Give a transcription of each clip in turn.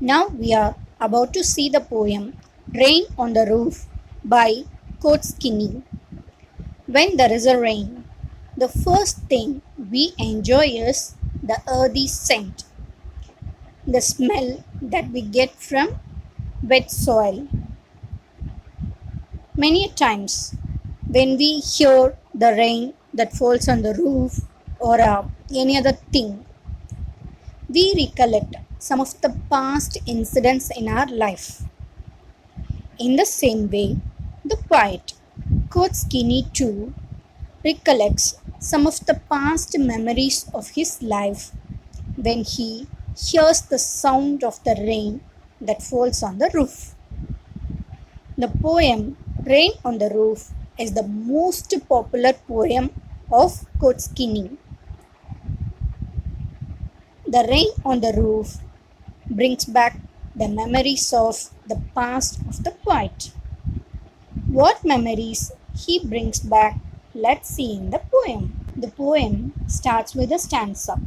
Now we are about to see the poem Rain on the Roof by Kurt Skinny. When there is a rain, the first thing we enjoy is the earthy scent, the smell that we get from wet soil. Many times, when we hear the rain that falls on the roof or any other thing, we recollect some of the past incidents in our life. In the same way, the poet Kurt Skinny too recollects some of the past memories of his life when he hears the sound of the rain that falls on the roof. The poem Rain on the Roof is the most popular poem of Kurt Skinny. The rain on the roof brings back the memories of the past of the poet. What memories he brings back, let's see in the poem. The poem starts with a stanza.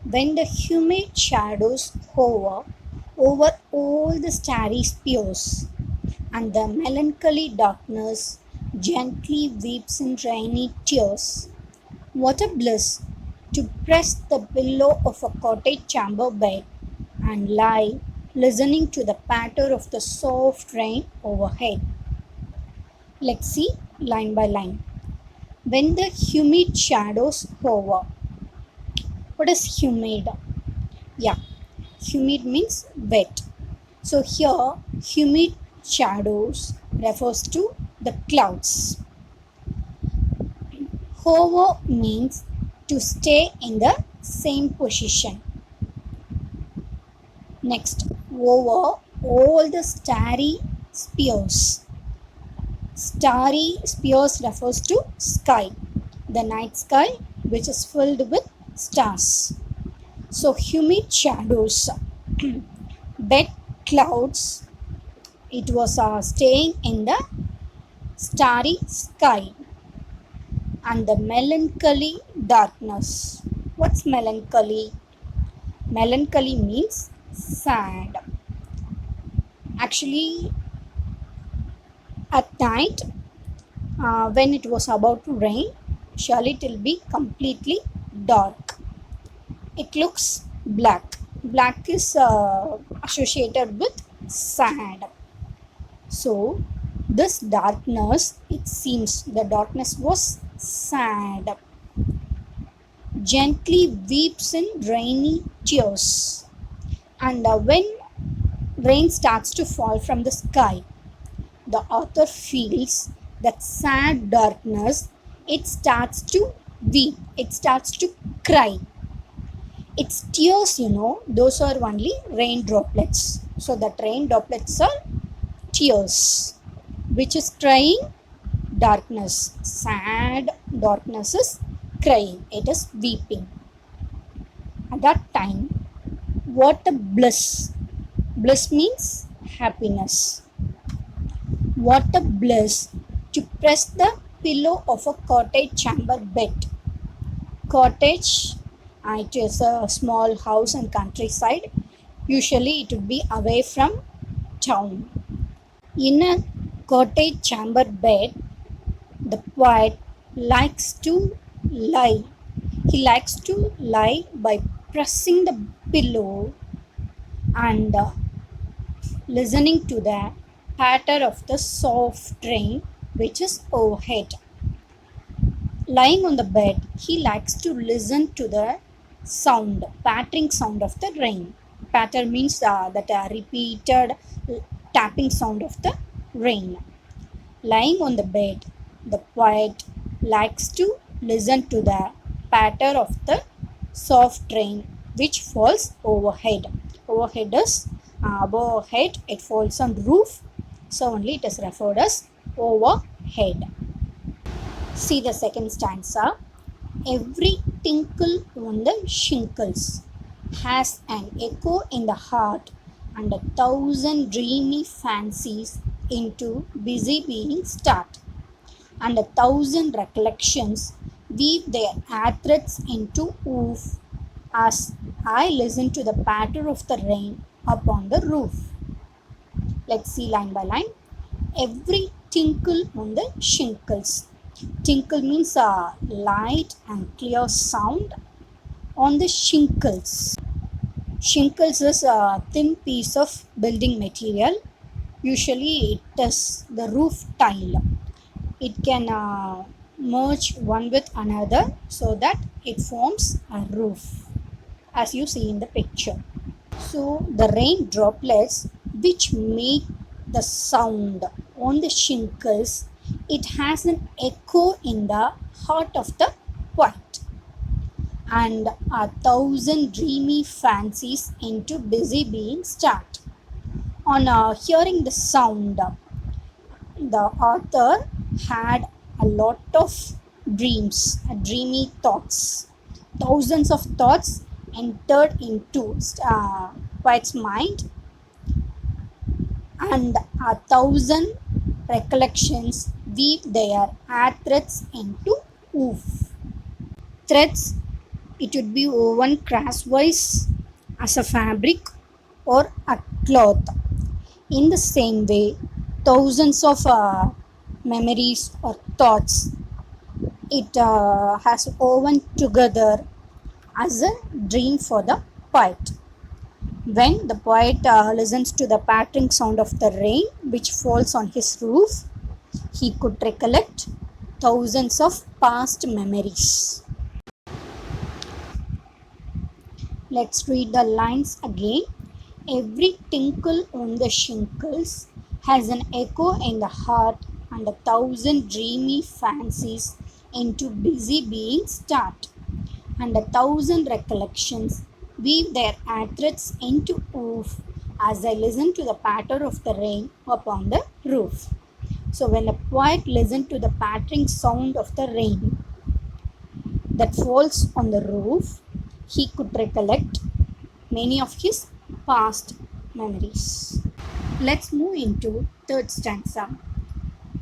When the humid shadows hover over all the starry spheres, and the melancholy darkness gently weeps in rainy tears. What a bliss to press the pillow of a cottage chamber bed and lie listening to the patter of the soft rain overhead. Let's see line by line. When the humid shadows hover. What is humid? Yeah, humid means wet. So here, humid shadows refers to the clouds. Hover means to stay in the same position. Next, over all the starry spheres. Starry spheres refers to sky, the night sky which is filled with stars. So humid shadows, wet clouds, it was staying in the starry sky and the melancholy darkness. What's melancholy? Melancholy means sad. Actually, at night, when it was about to rain, surely it will be completely dark. It looks black. Black is associated with sad. So, this darkness, it seems the darkness was sad. Gently weeps in rainy tears. And when rain starts to fall from the sky, the author feels that sad darkness, it starts to weep, it starts to cry. Its tears, those are only rain droplets. So that rain droplets are tears, which is crying darkness. Sad darkness is crying, it is weeping. At that time, what a bliss! Bliss means happiness. What a bliss to press the pillow of a cottage chamber bed. Cottage, it is a small house in countryside. Usually it would be away from town. In a cottage chamber bed, the poet likes to lie. He likes to lie by pressing the pillow and listening to the patter of the soft rain which is overhead. Lying on the bed, he likes to listen to the sound, pattering sound of the rain. Patter means that repeated tapping sound of the rain. Lying on the bed, the poet likes to listen to the patter of the soft rain which falls overhead. Overhead is above head, it falls on roof, so only it is referred as overhead. See the second stanza. Every tinkle on the shingles has an echo in the heart, and 1,000 dreamy fancies into busy being start, and 1,000 recollections weave their threads into woof as I listen to the patter of the rain upon the roof. Let's see line by line. Every tinkle on the shingles. Tinkle means a light and clear sound on the shingles. Shingles is a thin piece of building material. Usually it is the roof tile. It can merge one with another so that it forms a roof, as you see in the picture. So the rain droplets which make the sound on the shingles, it has an echo in the heart of the poet, and 1,000 dreamy fancies into busy being start. On hearing the sound, the author had a lot of dreams, dreamy thoughts. Thousands of thoughts entered into poet's mind, and 1,000 recollections weave their threads into woof. Threads, it would be woven crosswise as a fabric or a cloth. In the same way, thousands of memories or thoughts, it has woven together as a dream for the poet. When the poet listens to the pattering sound of the rain which falls on his roof, he could recollect thousands of past memories. Let's read the lines again. Every tinkle on the shingles has an echo in the heart, and 1,000 dreamy fancies into busy being start, and 1,000 recollections weave their threads into woof as I listen to the patter of the rain upon the roof. So when the poet listened to the pattering sound of the rain that falls on the roof, he could recollect many of his past memories. Let's move into third stanza.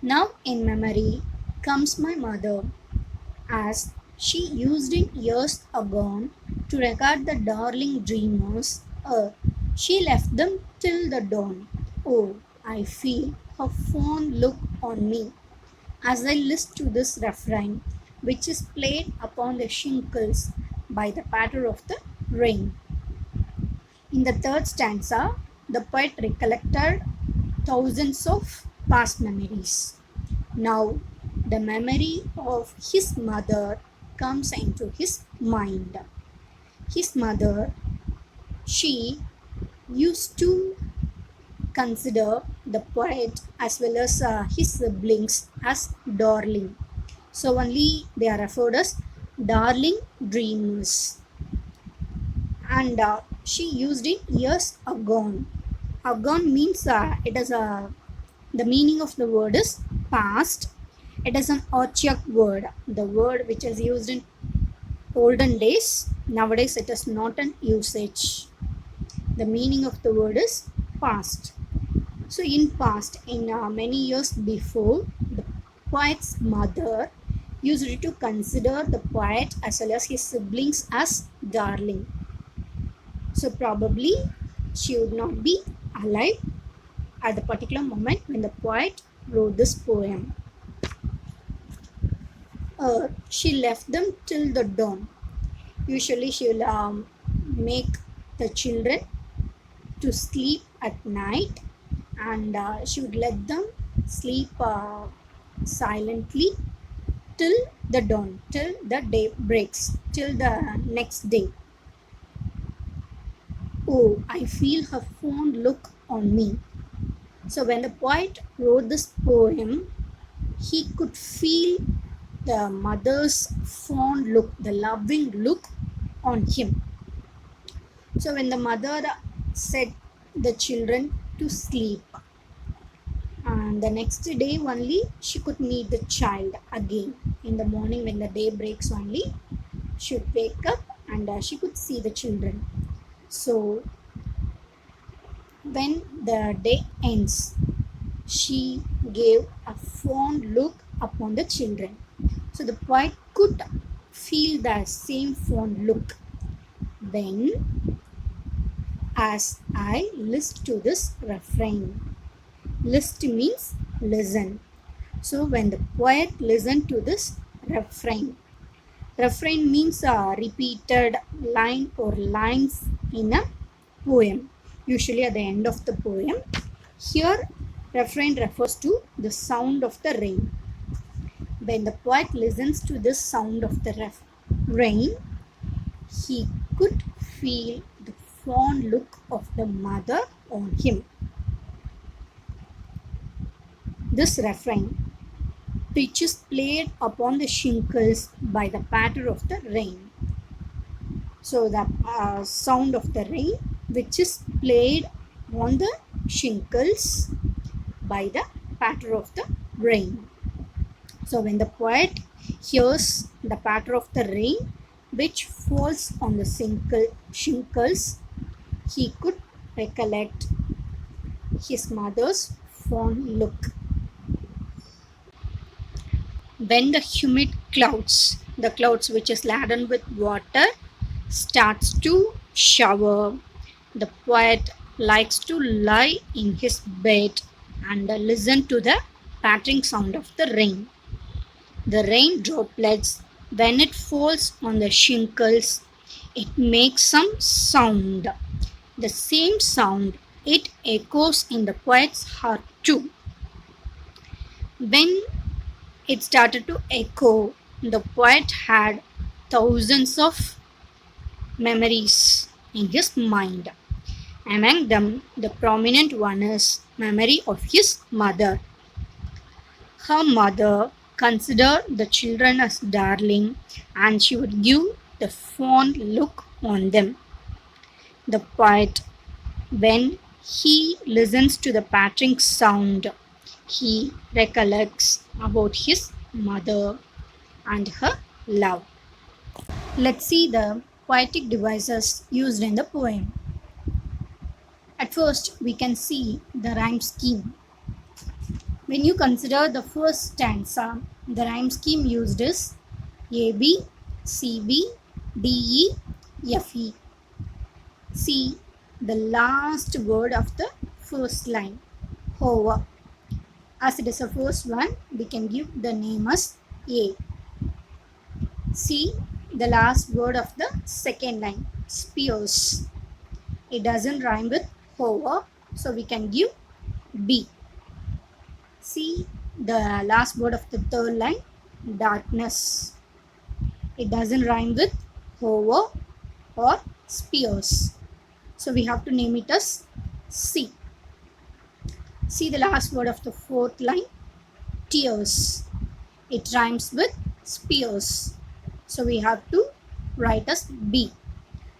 Now in memory comes my mother, as she used in years agone to regard the darling dreamers. She left them till the dawn. Oh, I feel her fond look on me as I list to this refrain, which is played upon the shingles by the patter of the rain. In the third stanza, the poet recollected thousands of past memories. Now, the memory of his mother comes into his mind. His mother, she used to consider the poet as well as his siblings as darling. So only they are referred as darling dreamers. And she used it years agone. Agone means it is the meaning of the word is past. It is an archaic word, the word which is used in olden days. Nowadays it is not an usage. The meaning of the word is past. So in past, in many years before, the poet's mother used to consider the poet as well as his siblings as darling. So probably she would not be alive at the particular moment when the poet wrote this poem. She left them till the dawn. Usually she will make the children to sleep at night, and she would let them sleep silently till the dawn, till the day breaks, till the next day. Oh, I feel her fond look on me. So when the poet wrote this poem, he could feel the mother's fond look, the loving look on him. So when the mother set the children to sleep, and the next day only she could meet the child again. In the morning when the day breaks only, she would wake up and she could see the children. So when the day ends, she gave a fond look upon the children. So the poet could feel the same fond look when as I list to this refrain. List means listen. So when the poet listened to this refrain, refrain means a repeated line or lines in a poem, usually at the end of the poem. Here, refrain refers to the sound of the rain. When the poet listens to this sound of the rain, he could feel the fond look of the mother on him. This refrain, which is played upon the shingles by the patter of the rain. So the sound of the rain, which is played on the shingles by the patter of the rain. So when the poet hears the patter of the rain which falls on the shingles, he could recollect his mother's fond look. When the humid clouds, the clouds which is laden with water, starts to shower, the poet likes to lie in his bed and listen to the pattering sound of the rain. The rain droplets, when it falls on the shingles, it makes some sound. The same sound, it echoes in the poet's heart too. When it started to echo, the poet had thousands of memories in his mind. Among them, the prominent one is memory of his mother. Her mother considered the children as darling and she would give the fond look on them. The poet, when he listens to the pattering sound, he recollects about his mother and her love. Let's see the poetic devices used in the poem. At first, we can see the rhyme scheme. When you consider the first stanza, the rhyme scheme used is AB, CB, DE, FE. See the last word of the first line, hover. As it is the first one, we can give the name as A. See the last word of the second line, spears. It doesn't rhyme with hover, so we can give B. See the last word of the third line, darkness. It doesn't rhyme with hover or spears, so we have to name it as C. See the last word of the fourth line, tears. It rhymes with spears, so we have to write as B.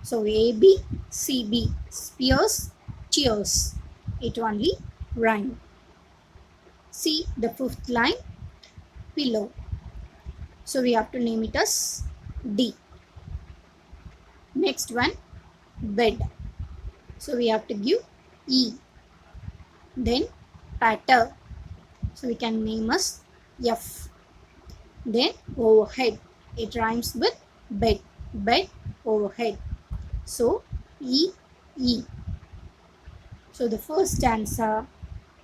So AB, CB, spears, tears. It only rhyme. See the fifth line, pillow. So we have to name it as D. Next one, bed. So we have to give E. Then patter. So we can name as F. Then overhead. It rhymes with bed. Bed, overhead. So E, E. So the first stanza,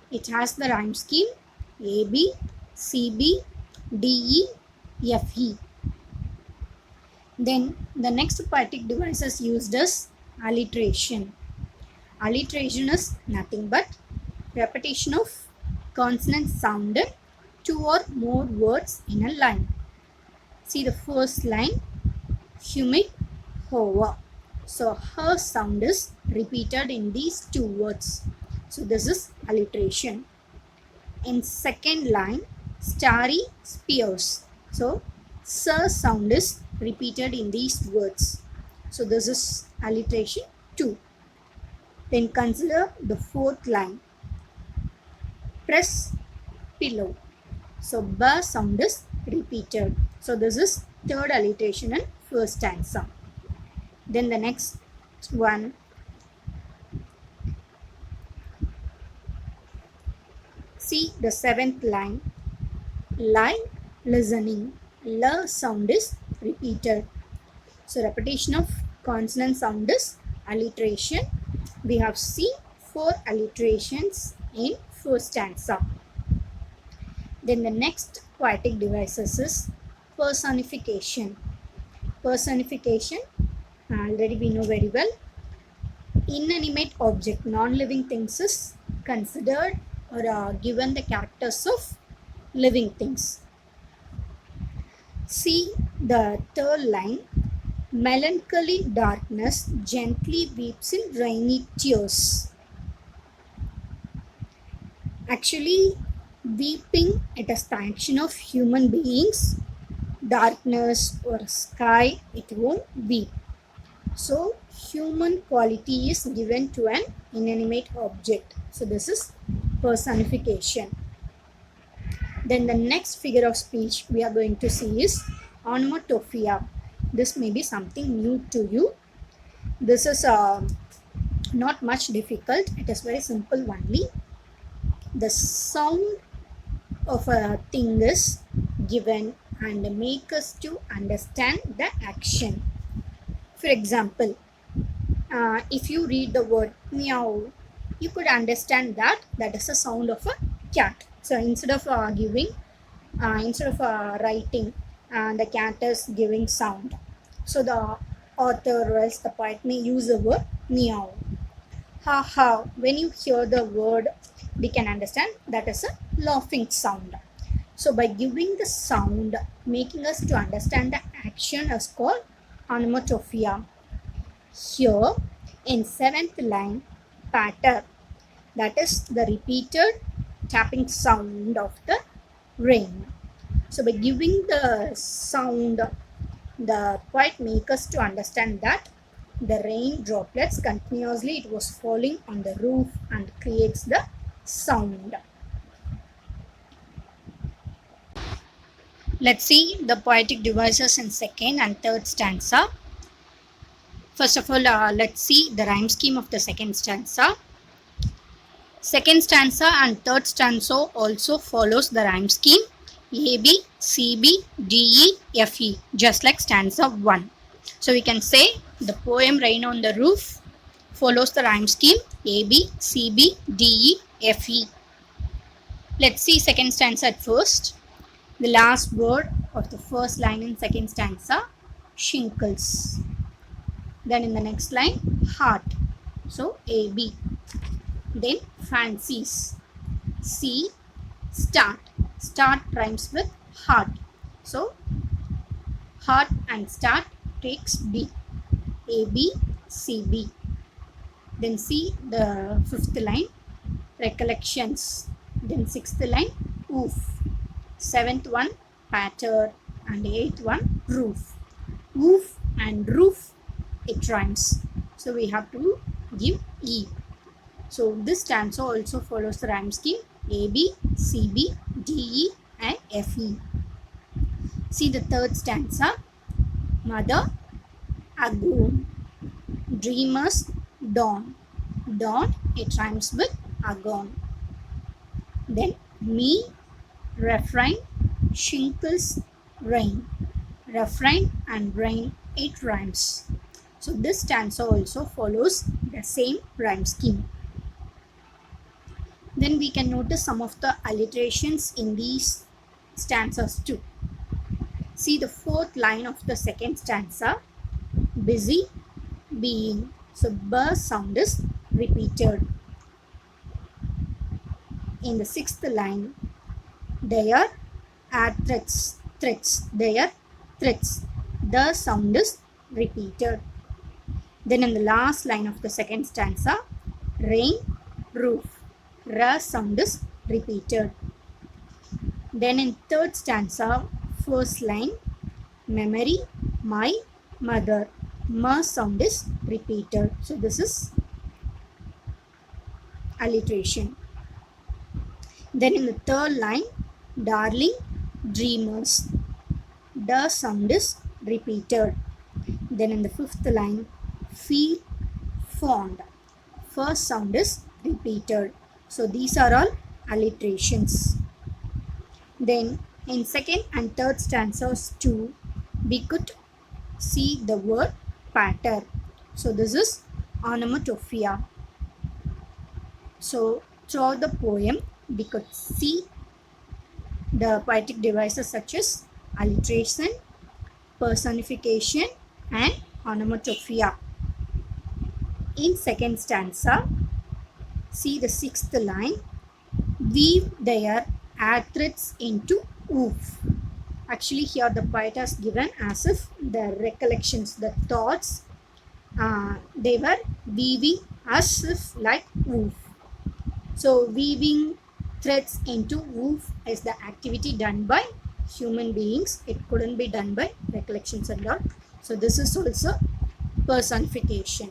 it has the rhyme scheme AB, CB, DE, FE. Then the next poetic device is used as alliteration. Alliteration is nothing but repetition of consonant sounded two or more words in a line. See the first line, humid, hover. So her sound is repeated in these two words. So this is alliteration. In second line, starry spears. So sir sound is repeated in these words. So this is alliteration 2. Then consider the fourth line, press pillow. So ba sound is repeated. So this is third alliteration in first stanza. Then the next one, see the seventh line, lie listening. La sound is repeated. So repetition of consonant sound is alliteration we have seen 4 alliterations in first stanza. Then the next poetic devices is personification. Personification, already we know very well. Inanimate object, non-living things is considered or given the characters of living things. See the third line. Melancholy darkness gently weeps in rainy tears. Actually, weeping, it is the action of human beings. Darkness or sky, it won't weep. So, human quality is given to an inanimate object. So, this is personification. Then the next figure of speech we are going to see is onomatopoeia. This may be something new to you. This is not much difficult. It is very simple only. The sound of a thing is given and make us to understand the action. For example, if you read the word meow, you could understand that is the sound of a cat. So instead of writing, the cat is giving sound. So the author or else the poet may use the word meow. Ha ha. When you hear the word, we can understand that is a laughing sound. So by giving the sound, making us to understand the action is called onomatopoeia. Here in 7th line, patter, that is the repeated tapping sound of the rain. So by giving the sound, the poet makes us to understand that the rain droplets continuously it was falling on the roof and creates the sound. Let's see the poetic devices in second and third stanza. First of all, let's see the rhyme scheme of the second stanza. Second stanza and third stanza also follows the rhyme scheme A, B, C, B, D, E, F, E, just like stanza 1. So we can say the poem Rain on the Roof follows the rhyme scheme A, B, C, B, D, E, F, E. Let's see second stanza at first. The last word of the first line in second stanza, shinkles. Then in the next line, heart. So A, B. Then fancies. C, start. Start rhymes with heart. So heart and start takes B. A, B, C, B. Then see the fifth line, recollections. Then sixth line, oof. Seventh one, patter. And eighth one, roof. Oof and roof, it rhymes. So we have to give E. So this stanza also follows the rhyme scheme A, B, C, B, D, E and F, E. See the third stanza, mother, agon. Dreamers, dawn. Dawn, it rhymes with agon. Then me, refrain, shinkles, rain. Refrain and rain, it rhymes. So this stanza also follows the same rhyme scheme. Then we can notice some of the alliterations in these stanzas too. See the fourth line of the second stanza, busy, being. So B sound is repeated. In the sixth line, there are threats. They are threats. The sound is repeated. Then in the last line of the second stanza, rain, roof. R sound is repeated. Then in third stanza, first line, memory, my mother. M sound is repeated. So this is alliteration. Then in the third line, darling, dreamers. The sound is repeated. Then in the fifth line, feel, fond. First sound is repeated. So these are all alliterations. Then in second and third stanzas too, we could see the word patter. So this is onomatopoeia. So throughout the poem, we could see the poetic devices such as alliteration, personification, and onomatopoeia. In second stanza, see the sixth line, weave their air threads into woof. Actually, here the poet has given as if the recollections, the thoughts, they were weaving as if like woof. So, weaving threads into woof is the activity done by human beings. It couldn't be done by recollections and all. So, this is also personification.